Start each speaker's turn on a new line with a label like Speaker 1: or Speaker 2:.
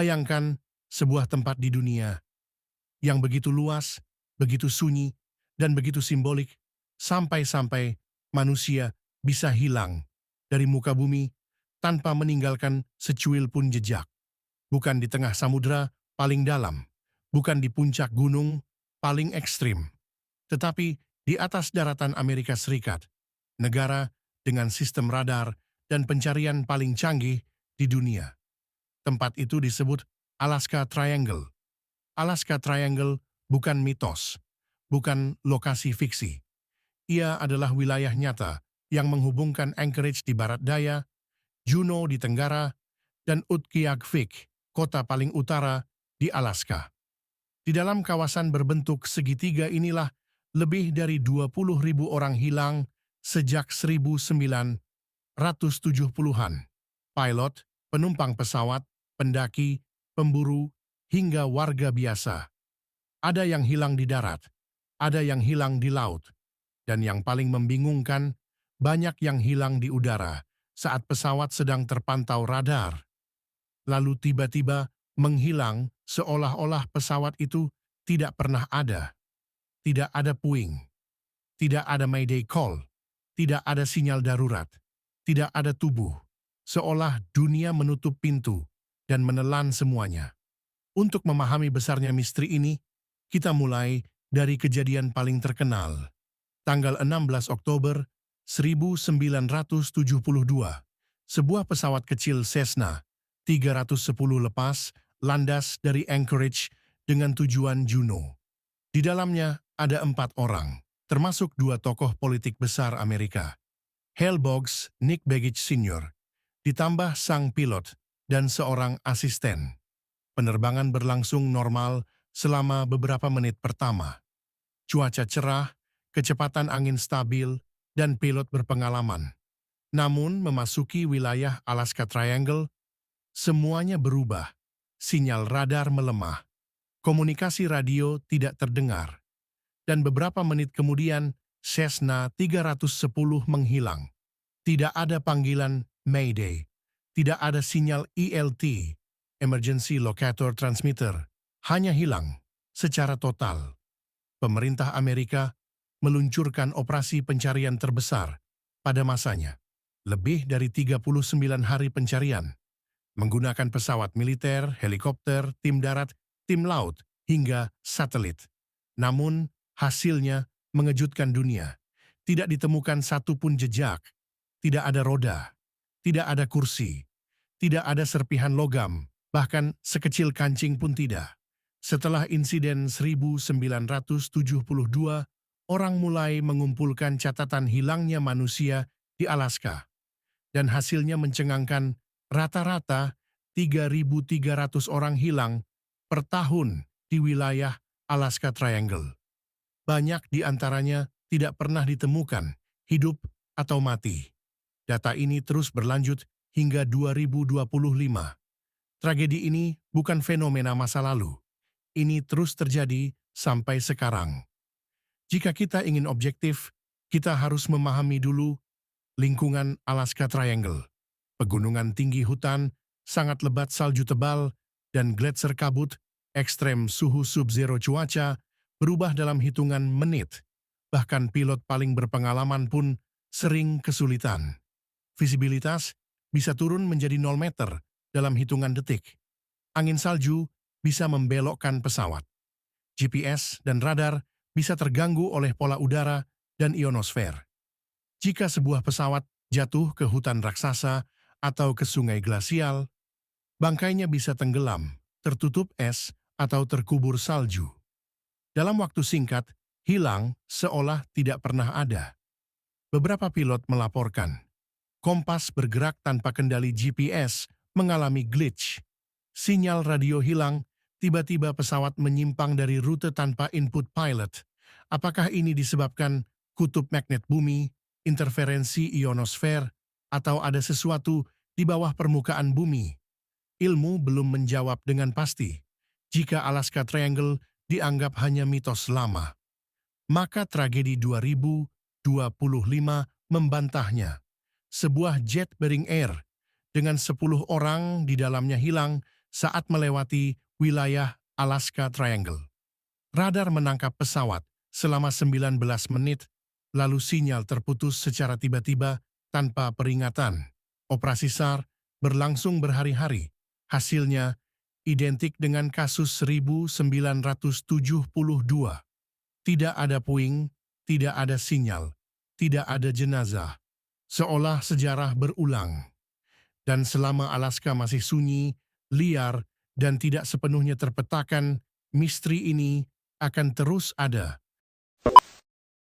Speaker 1: Bayangkan sebuah tempat di dunia yang begitu luas, begitu sunyi, dan begitu simbolik, sampai-sampai manusia bisa hilang dari muka bumi tanpa meninggalkan secuil pun jejak. Bukan di tengah samudera paling dalam, bukan di puncak gunung paling ekstrim, tetapi di atas daratan Amerika Serikat, negara dengan sistem radar dan pencarian paling canggih di dunia. Tempat itu disebut Alaska Triangle. Alaska Triangle bukan mitos, bukan lokasi fiksi. Ia adalah wilayah nyata yang menghubungkan Anchorage di barat daya, Juneau di tenggara, dan Utqiagvik, kota paling utara di Alaska. Di dalam kawasan berbentuk segitiga inilah lebih dari 20.000 orang hilang sejak 1970-an. Pilot, penumpang pesawat, pendaki, pemburu, hingga warga biasa. Ada yang hilang di darat, ada yang hilang di laut, dan yang paling membingungkan, banyak yang hilang di udara saat pesawat sedang terpantau radar. Lalu tiba-tiba menghilang seolah-olah pesawat itu tidak pernah ada. Tidak ada puing, tidak ada mayday call, tidak ada sinyal darurat, tidak ada tubuh. Seolah dunia menutup pintu dan menelan semuanya. Untuk memahami besarnya misteri ini, kita mulai dari kejadian paling terkenal. Tanggal 16 Oktober 1972, sebuah pesawat kecil Cessna 310 lepas landas dari Anchorage dengan tujuan Juneau. Di dalamnya ada 4 orang, termasuk 2 tokoh politik besar Amerika, Hale Boggs, Nick Begich Sr., ditambah sang pilot dan seorang asisten. Penerbangan berlangsung normal selama beberapa menit pertama. Cuaca cerah, kecepatan angin stabil, dan pilot berpengalaman. Namun memasuki wilayah Alaska Triangle, semuanya berubah. Sinyal radar melemah, komunikasi radio tidak terdengar, dan beberapa menit kemudian Cessna 310 menghilang. Tidak ada panggilan Mayday, tidak ada sinyal ELT, Emergency Locator Transmitter, hanya hilang secara total. Pemerintah Amerika meluncurkan operasi pencarian terbesar pada masanya. Lebih dari 39 hari pencarian, menggunakan pesawat militer, helikopter, tim darat, tim laut, hingga satelit. Namun, hasilnya mengejutkan dunia. Tidak ditemukan satupun jejak, tidak ada roda, tidak ada kursi, tidak ada serpihan logam, bahkan sekecil kancing pun tidak. Setelah insiden 1972, orang mulai mengumpulkan catatan hilangnya manusia di Alaska. Dan hasilnya mencengangkan. Rata-rata 3.300 orang hilang per tahun di wilayah Alaska Triangle. Banyak di antaranya tidak pernah ditemukan, hidup atau mati. Data ini terus berlanjut hingga 2025. Tragedi ini bukan fenomena masa lalu. Ini terus terjadi sampai sekarang. Jika kita ingin objektif, kita harus memahami dulu lingkungan Alaska Triangle. Pegunungan tinggi hutan, sangat lebat salju tebal, dan gletser kabut, ekstrem suhu sub-zero cuaca, berubah dalam hitungan menit. Bahkan pilot paling berpengalaman pun sering kesulitan. Visibilitas bisa turun menjadi 0 meter dalam hitungan detik. Angin salju bisa membelokkan pesawat. GPS dan radar bisa terganggu oleh pola udara dan ionosfer. Jika sebuah pesawat jatuh ke hutan raksasa atau ke sungai glasial, bangkainya bisa tenggelam, tertutup es, atau terkubur salju. Dalam waktu singkat, hilang seolah tidak pernah ada. Beberapa pilot melaporkan, kompas bergerak tanpa kendali GPS mengalami glitch. Sinyal radio hilang, tiba-tiba pesawat menyimpang dari rute tanpa input pilot. Apakah ini disebabkan kutub magnet bumi, interferensi ionosfer, atau ada sesuatu di bawah permukaan bumi? Ilmu belum menjawab dengan pasti. Jika Alaska Triangle dianggap hanya mitos lama, maka tragedi 2025 membantahnya. Sebuah jet Bering Air dengan 10 orang di dalamnya hilang saat melewati wilayah Alaska Triangle. Radar menangkap pesawat selama 19 menit, lalu sinyal terputus secara tiba-tiba tanpa peringatan. Operasi SAR berlangsung berhari-hari. Hasilnya identik dengan kasus 1972. Tidak ada puing, tidak ada sinyal, tidak ada jenazah. Seolah sejarah berulang. Dan selama Alaska masih sunyi, liar, dan tidak sepenuhnya terpetakan, misteri ini akan terus ada.